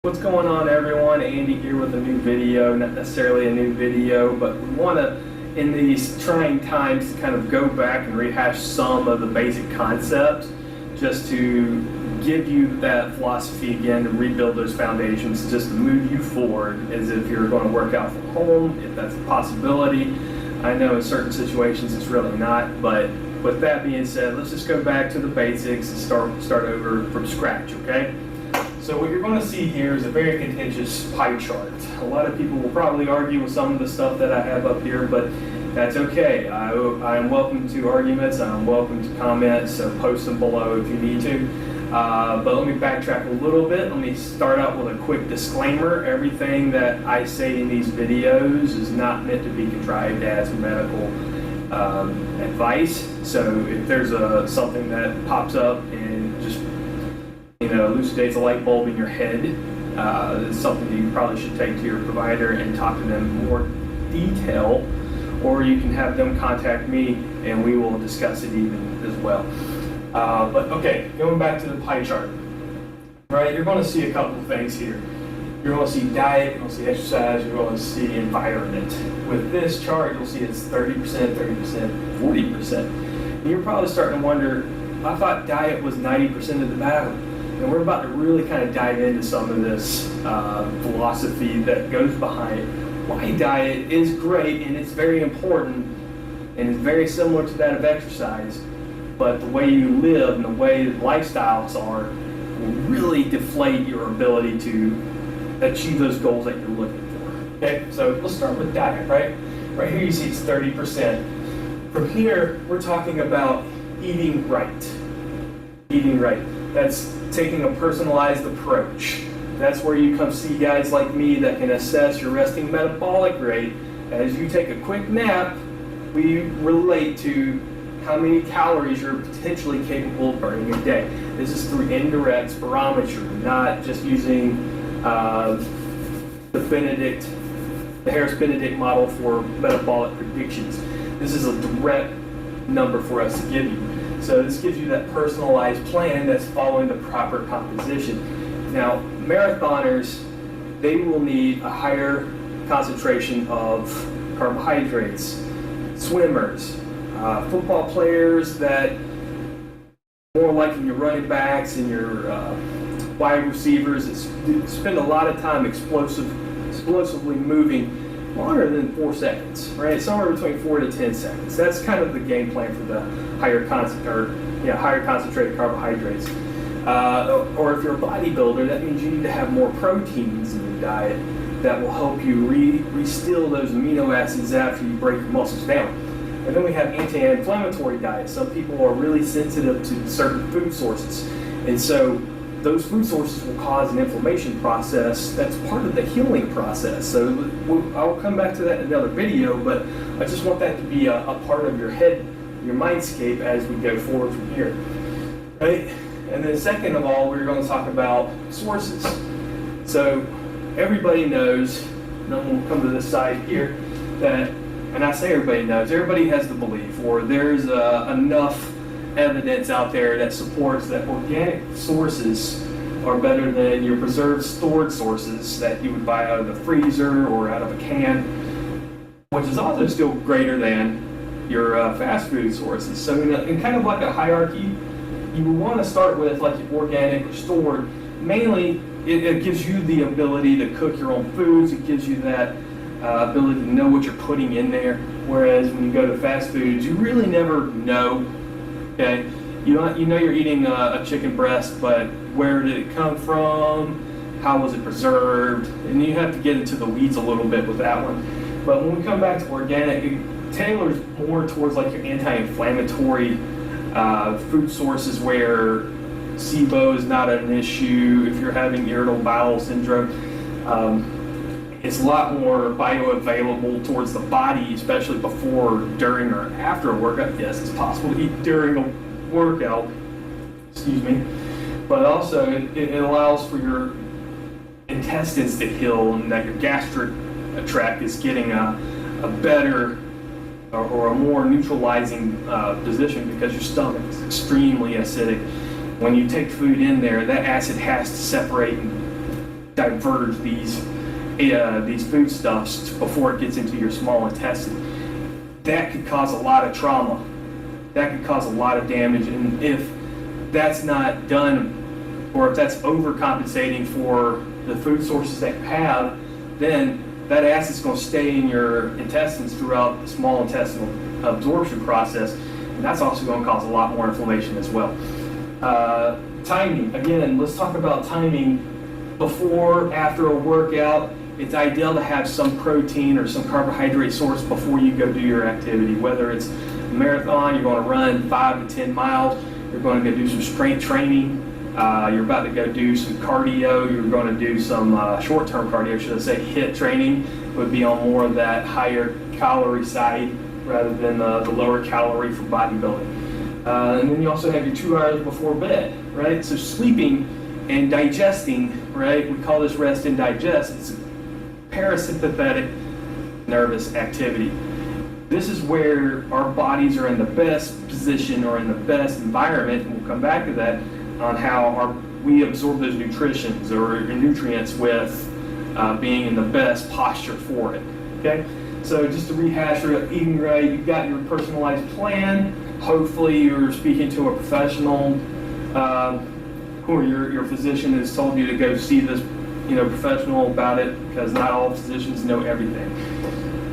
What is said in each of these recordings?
What's going on, everyone? Andy here with a new video. Not necessarily a new video, but we want to, in these trying times, to kind of go back and rehash some of the basic concepts just to give you that philosophy again, to rebuild those foundations, just to move you forward as if you're going to work out from home, if that's a possibility. I know in certain situations it's really not, but with that being said, let's just go back to the basics and start over from scratch, okay? So what you're going to see here is a very contentious pie chart. A lot of people will probably argue with some of the stuff that I have up here, but that's okay. I am welcome to arguments. I'm welcome to comments, so post them below if you need to. But let me backtrack a little bit. Let me start out with a quick disclaimer. Everything that I say in these videos is not meant to be contrived as medical advice. So if there's something that pops up and just elucidates a light bulb in your head, it's something that you probably should take to your provider and talk to them in more detail, or you can have them contact me and we will discuss it even as well. But okay, going back to the pie chart, right? You're going to see a couple of things here. You're going to see diet, you're going to see exercise, you're going to see environment. With this chart, you'll see it's 30%, 30%, 40%. And you're probably starting to wonder, I thought diet was 90% of the battle. And we're about to really kind of dive into some of this philosophy that goes behind why diet is great and it's very important and it's very similar to that of exercise, but the way you live and the way lifestyles are will really deflate your ability to achieve those goals that you're looking for. Okay, so let's start with diet, right? Right here you see it's 30%. From here, we're talking about eating right. Eating right. That's taking a personalized approach. That's where you come see guys like me that can assess your resting metabolic rate. As you take a quick nap, we relate to how many calories you're potentially capable of burning a day. This is through indirect spirometry, not just using the Harris-Benedict model for metabolic predictions. This is a direct number for us to give you. So this gives you that personalized plan that's following the proper composition. Now, marathoners, they will need a higher concentration of carbohydrates. Swimmers, football players that more like in your running backs and your wide receivers that spend a lot of time explosively moving longer than 4 seconds, right? Somewhere between 4 to 10 seconds. That's kind of the game plan for the higher concentrated carbohydrates. Or if you're a bodybuilder, that means you need to have more proteins in your diet that will help you restill those amino acids after you break your muscles down. And then we have anti-inflammatory diets. Some people are really sensitive to certain food sources, and so those food sources will cause an inflammation process that's part of the healing process. So I'll come back to that in another video, but I just want that to be a part of your head, your mindscape as we go forward from here, right? And then second of all, we're going to talk about sources. So everybody knows, and then we'll come to this side here, that, and I say everybody knows, everybody has the belief, or there's enough evidence out there that supports that organic sources are better than your preserved stored sources that you would buy out of the freezer or out of a can, which is also still greater than your fast food sources. So in kind of like a hierarchy, you would want to start with like your organic or stored. Mainly, it gives you the ability to cook your own foods. It gives you that ability to know what you're putting in there. Whereas when you go to fast foods, you really never know. Okay, you know you're eating a chicken breast, but where did it come from? How was it preserved? And you have to get into the weeds a little bit with that one. But when we come back to organic, it tailors more towards like your anti-inflammatory food sources where SIBO is not an issue. If you're having irritable bowel syndrome, it's a lot more bioavailable towards the body, especially before, during, or after a workout. Yes, it's possible to eat during a workout, excuse me, but also it allows for your intestines to heal and that your gastric tract is getting a better or a more neutralizing position because your stomach is extremely acidic. When you take food in there, that acid has to separate and diverge these foodstuffs before it gets into your small intestine. That could cause a lot of trauma. That could cause a lot of damage, and if that's not done, or if that's overcompensating for the food sources that you have, then that acid's going to stay in your intestines throughout the small intestinal absorption process, and that's also going to cause a lot more inflammation as well. Timing, again, let's talk about timing. Before, after a workout, it's ideal to have some protein or some carbohydrate source before you go do your activity. Whether it's a marathon, you're going to run 5 to 10 miles, you're going to go do some strength training, you're about to go do some cardio, you're going to do some short-term cardio, should I say, HIIT training, would be on more of that higher calorie side rather than the lower calorie for bodybuilding. And then you also have your 2 hours before bed, right? So sleeping and digesting, right? We call this rest and digest. It's parasympathetic nervous activity. This is where our bodies are in the best position or in the best environment, and we'll come back to that, on how we absorb those nutrients or nutrients with being in the best posture for it, okay? So just to rehash, you're eating right, you've got your personalized plan. Hopefully you're speaking to a professional, or your physician has told you to go see this professional about it, because not all physicians know everything.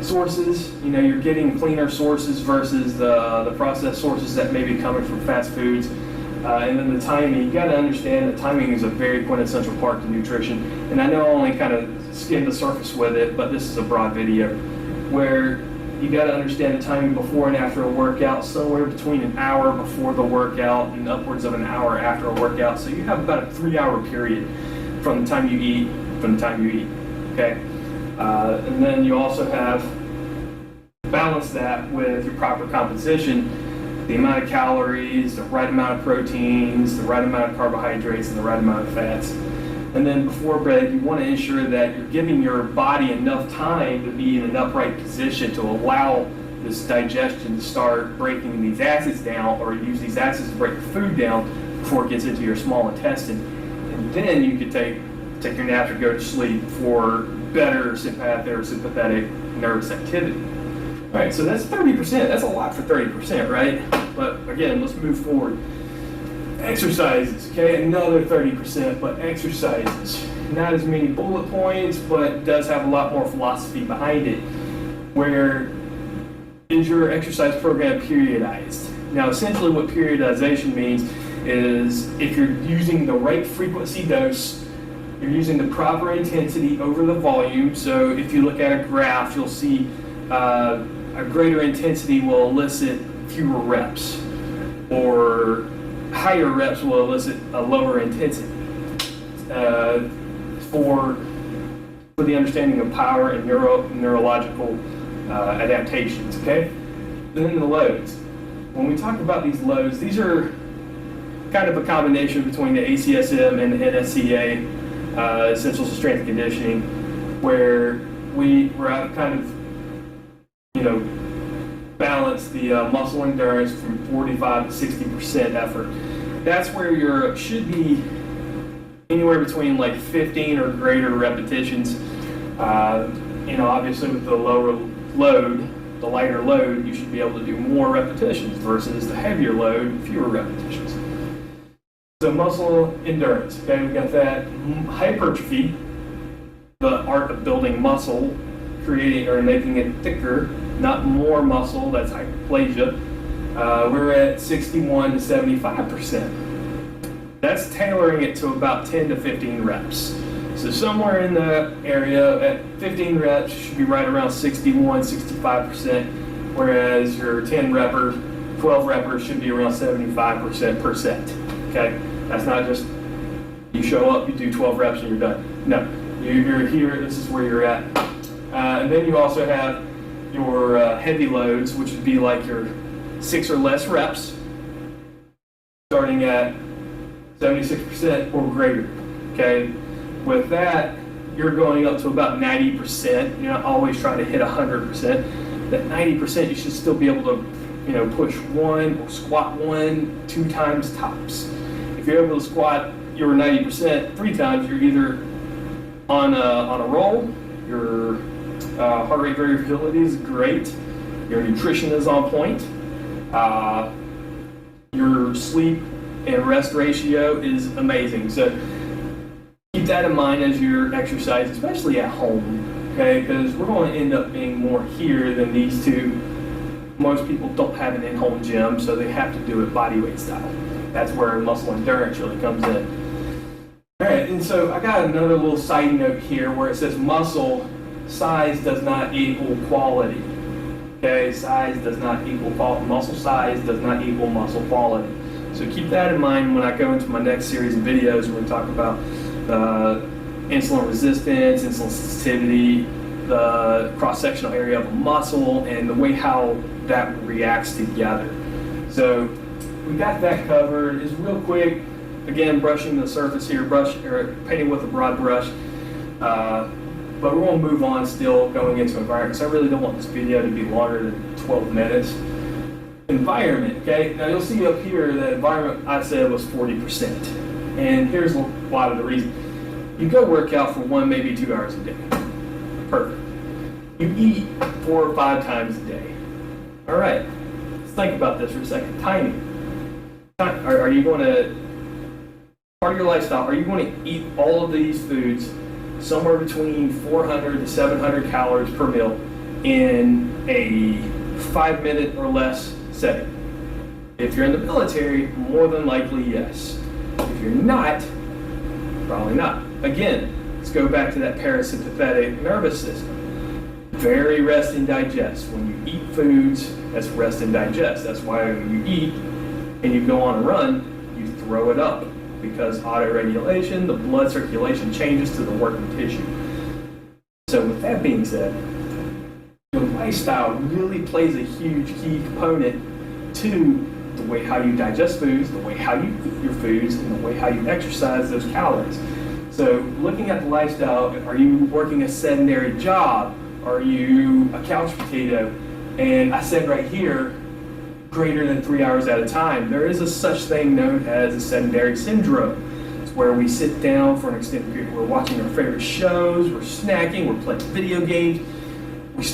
Sources, you're getting cleaner sources versus the processed sources that may be coming from fast foods. And then the timing, you got to understand that timing is a very quintessential part to nutrition. And I know I only kind of skimmed the surface with it, but this is a broad video where you got to understand the timing before and after a workout, somewhere between an hour before the workout and upwards of an hour after a workout. So you have about a 3-hour period from the time you eat, okay? And then you also have balance that with your proper composition, the amount of calories, the right amount of proteins, the right amount of carbohydrates, and the right amount of fats. And then before bed, you want to ensure that you're giving your body enough time to be in an upright position to allow this digestion to start breaking these acids down, or use these acids to break the food down before it gets into your small intestine. And then you could take your nap or go to sleep for better sympathetic nervous activity. All right, so that's 30%. That's a lot for 30%, right? But again, let's move forward. Exercises, okay, another 30%, but exercises. Not as many bullet points, but does have a lot more philosophy behind it. Where is your exercise program periodized? Now, essentially what periodization means is if you're using the right frequency dose, you're using the proper intensity over the volume. So if you look at a graph, you'll see a greater intensity will elicit fewer reps, or higher reps will elicit a lower intensity for the understanding of power and neurological adaptations, okay? Then the loads. When we talk about these loads, these are kind of a combination between the ACSM and the NSCA, Essentials of Strength and Conditioning, where we're out kind of, balance the muscle endurance from 45 to 60% effort. That's where you should be anywhere between like 15 or greater repetitions. Obviously with the lower load, the lighter load, you should be able to do more repetitions versus the heavier load, fewer repetitions. So muscle endurance, okay, we got that. Hypertrophy, the art of building muscle, creating or making it thicker, not more muscle, that's hyperplasia. We're at 61 to 75%. That's tailoring it to about 10 to 15 reps. So somewhere in the area at 15 reps, you should be right around 61, 65%, whereas your 10 reppers, 12 reppers should be around 75% per set. Okay? That's not just you show up, you do 12 reps and you're done. No, you're here, this is where you're at. And then you also have your heavy loads, which would be like your 6 or less reps, starting at 76% or greater. Okay, with that, you're going up to about 90%. You're not always trying to hit 100%. That 90%, you should still be able to, push one or squat 1, 2 times tops. If you're able to squat your 90% 3 times, you're either on a roll. Your heart rate variability is great. Your nutrition is on point. Your sleep and rest ratio is amazing. So keep that in mind as you're exercising, especially at home, okay? Because we're going to end up being more here than these two. Most people don't have an in-home gym, so they have to do it bodyweight style. That's where muscle endurance really comes in. All right, and so I got another little side note here where it says muscle size does not equal quality. Okay, size does not equal quality. Muscle size does not equal muscle quality. So keep that in mind when I go into my next series of videos where we talk about insulin resistance, insulin sensitivity, the cross-sectional area of a muscle, and the way how that reacts together. So we got that covered. It's real quick. Again, brushing the surface here, painting with a broad brush. But we're going to move on still going into environment. So I really don't want this video to be longer than 12 minutes. Environment, okay? Now you'll see up here that environment I said was 40%. And here's a lot of the reason. You go work out for 1, maybe 2 hours a day. Perfect. You eat 4 or 5 times a day. All right, let's think about this for a second. Timing. Are you going to, part of your lifestyle, are you going to eat all of these foods somewhere between 400 to 700 calories per meal in a 5-minute or less setting? If you're in the military, more than likely yes. If you're not, probably not. Again, let's go back to that parasympathetic nervous system. Very rest and digest. When you eat foods, that's rest and digest. That's why when you eat and you go on a run, you throw it up, because autoregulation, the blood circulation changes to the working tissue. So with that being said, your lifestyle really plays a huge key component to the way how you digest foods, the way how you eat your foods, and the way how you exercise those calories. So looking at the lifestyle, are you working a sedentary job? Are you a couch potato? And I said right here, greater than 3 hours at a time. There is a such thing known as a sedentary syndrome. It's where we sit down for an extended period. We're watching our favorite shows, we're snacking, we're playing video games. We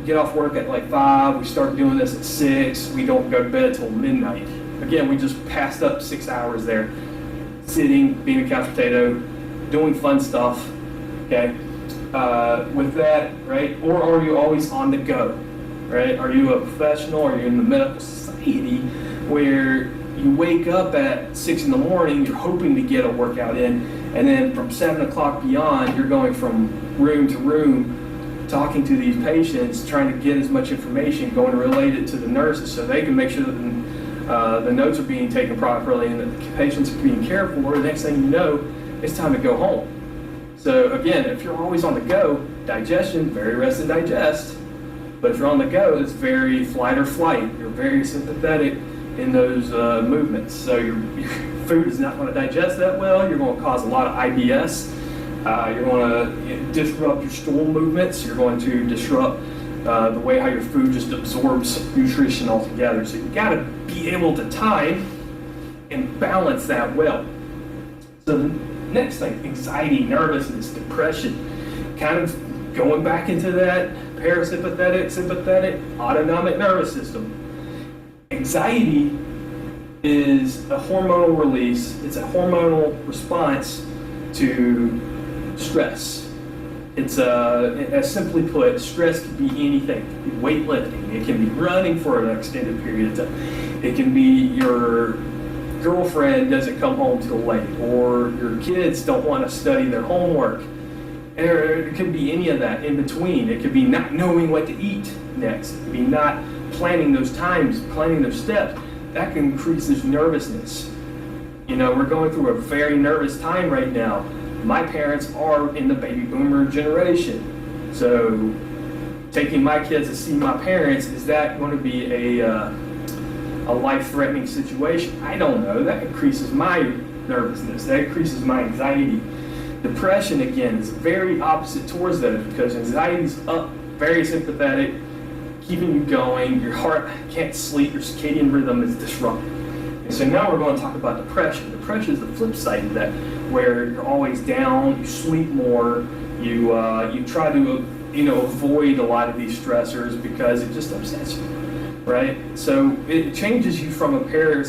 get off work at like 5, we start doing this at 6, we don't go to bed till midnight. Again, we just passed up 6 hours there, sitting, being a couch potato, doing fun stuff, okay? With that, right? Or are you always on the go? Right? Are you a professional? Are you in the medical society where you wake up at 6 in the morning, you're hoping to get a workout in, and then from 7 o'clock beyond, you're going from room to room, talking to these patients, trying to get as much information, going to relate it to the nurses so they can make sure that the notes are being taken properly and that the patients are being cared for. The next thing you know, it's time to go home. So again, if you're always on the go, digestion, very rest and digest. But if you're on the go, it's very flight or flight. You're very sympathetic in those movements. So your food is not going to digest that well. You're going to cause a lot of IBS. You're going to disrupt your stool movements. You're going to disrupt the way how your food just absorbs nutrition altogether. So you got to be able to time and balance that well. So the next thing, anxiety, nervousness, depression, kind of going back into that parasympathetic, sympathetic, autonomic nervous system. Anxiety is a hormonal release. It's a hormonal response to stress. It's as simply put, stress can be anything. It can be weightlifting. It can be running for an extended period of time. It can be your girlfriend doesn't come home till late, or your kids don't want to study their homework. It could be any of that in between. It could be not knowing what to eat next. It could be not planning those times, planning those steps. That can increase this nervousness. You know, we're going through a very nervous time right now. My parents are in the baby boomer generation. So taking my kids to see my parents, is that going to be a life-threatening situation? I don't know. That increases my nervousness. That increases my anxiety. Depression, again, is very opposite towards those, because anxiety is up, very sympathetic, keeping you going. Your heart can't sleep. Your circadian rhythm is disrupted. And so now we're going to talk about depression. Depression is the flip side of that, where you're always down, you sleep more, you try to avoid a lot of these stressors because it just upsets you, right? So it changes you from a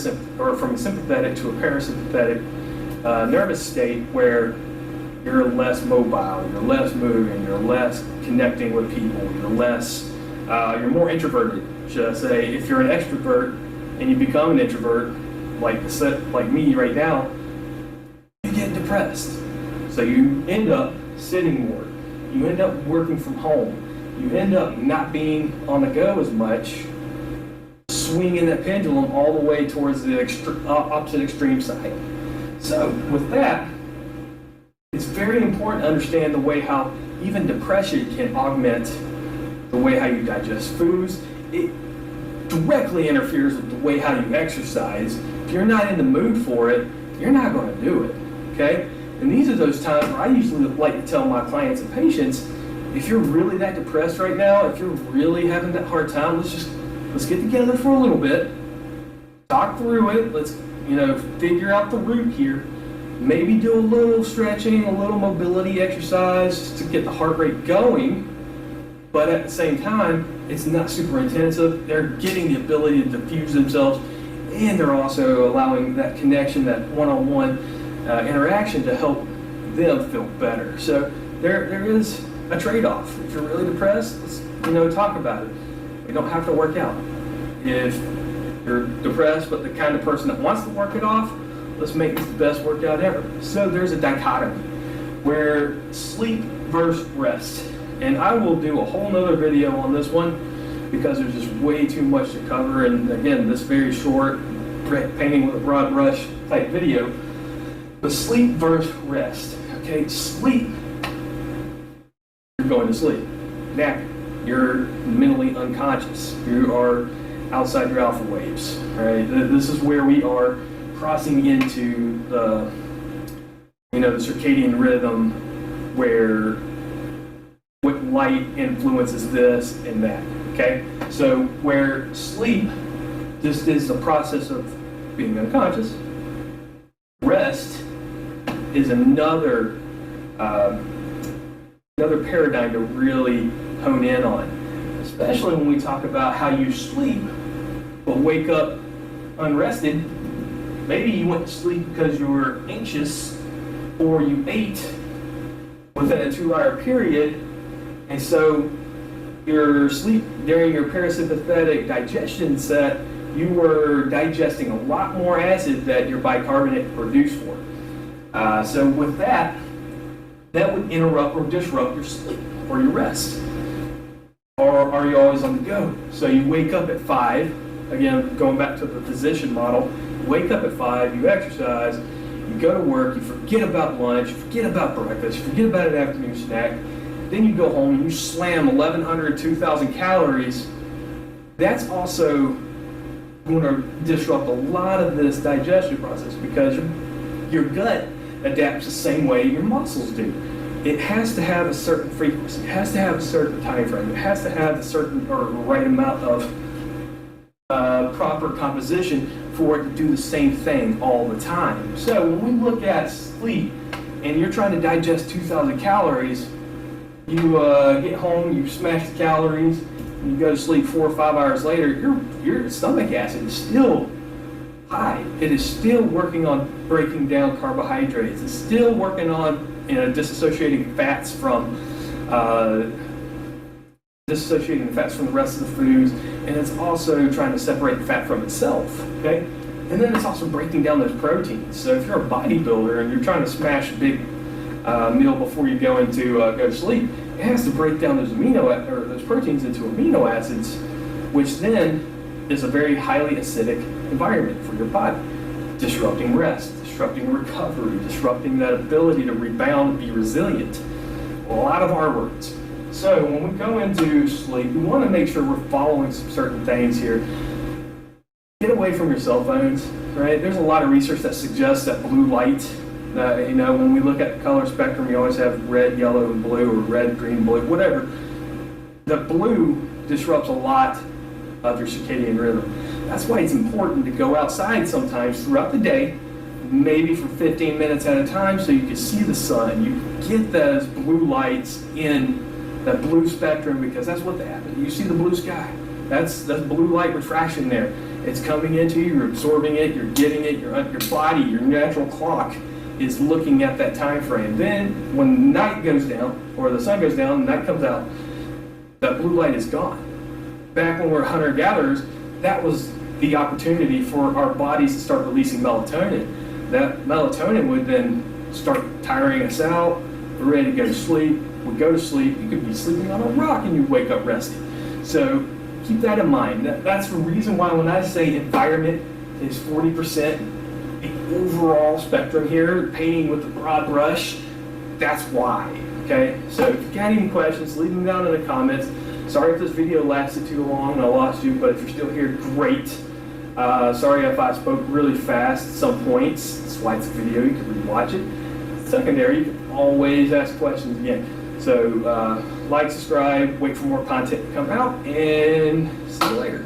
sympathetic to a parasympathetic nervous state where you're less mobile, you're less moving, you're less connecting with people, you're more introverted, should I say. If you're an extrovert and you become an introvert, like me right now, you get depressed. So you end up sitting more, you end up working from home, you end up not being on the go as much, swinging that pendulum all the way towards the opposite extreme side. So with that, it's very important to understand the way how even depression can augment the way how you digest foods. It directly interferes with the way how you exercise. If you're not in the mood for it, you're not going to do it, okay? And these are those times where I usually like to tell my clients and patients, if you're really that depressed right now, if you're really having that hard time, let's get together for a little bit, talk through it, let's figure out the root here. Maybe do a little stretching, a little mobility exercise to get the heart rate going, but at the same time, it's not super intensive. They're getting the ability to diffuse themselves, and they're also allowing that connection, that one-on-one interaction to help them feel better. So there is a trade-off. If you're really depressed, let's talk about it. We don't have to work out. If you're depressed, but the kind of person that wants to work it off, let's make this the best workout ever. So there's a dichotomy where sleep versus rest. And I will do a whole nother video on this one because there's just way too much to cover. And again, this very short, painting with a broad brush type video. But sleep versus rest. Okay, sleep, you're going to sleep. Napping, you're mentally unconscious. You are outside your alpha waves, right? This is where we are crossing into the circadian rhythm, where what light influences this and that, okay? So where sleep just is the process of being unconscious, rest is another paradigm to really hone in on, especially when we talk about how you sleep but wake up unrested. Maybe you went to sleep because you were anxious, or you ate within a 2-hour period, and so your sleep during your parasympathetic digestion set, you were digesting a lot more acid that your bicarbonate produced for. So with that would interrupt or disrupt your sleep or your rest. Or are you always on the go? So you wake up at 5, again, going back to the physician model, you wake up at 5, you exercise, you go to work, you forget about lunch, you forget about breakfast, you forget about an afternoon snack, then you go home and you slam 1,100, 2,000 calories. That's also going to disrupt a lot of this digestion process because your gut adapts the same way your muscles do. It has to have a certain frequency. It has to have a certain time frame. It has to have a certain or right amount of proper composition for it to do the same thing all the time. So when we look at sleep and you're trying to digest 2,000 calories, you get home, you smash the calories, and you go to sleep 4 or 5 hours later, your stomach acid is still high. It is still working on breaking down carbohydrates. It's still working on dissociating fats from the rest of the foods, and it's also trying to separate fat from itself. Okay, and then it's also breaking down those proteins. So if you're a bodybuilder and you're trying to smash a big meal before you go to sleep, it has to break down those proteins into amino acids, which then is a very highly acidic environment for your body, disrupting rest, disrupting recovery, disrupting that ability to rebound and be resilient. A lot of our words. So when we go into sleep, we want to make sure we're following some certain things here. Get away from your cell phones, right? There's a lot of research that suggests that blue light, when we look at the color spectrum, we always have red, yellow, and blue, or red, green, blue, whatever. The blue disrupts a lot of your circadian rhythm. That's why it's important to go outside sometimes throughout the day, maybe for 15 minutes at a time so you can see the sun. You get those blue lights in that blue spectrum because that's what happens. You see the blue sky. That's blue light refraction there. It's coming into you, you're absorbing it, you're getting it, your body, your natural clock is looking at that time frame. Then when night goes down, or the sun goes down, and night comes out, that blue light is gone. Back when we're hunter-gatherers, that was the opportunity for our bodies to start releasing melatonin. That melatonin would then start tiring us out, we're ready to go to sleep. We go to sleep, you could be sleeping on a rock and you wake up rested. So keep that in mind. That's the reason why when I say environment is 40%, the overall spectrum here, painting with a broad brush, that's why, okay? So if you've got any questions, leave them down in the comments. Sorry if this video lasted too long and I lost you, but if you're still here, great. Sorry if I spoke really fast at some points. That's why it's a video, you can rewatch it. Secondary, you can always ask questions again. So like, subscribe, wait for more content to come out, and see you later.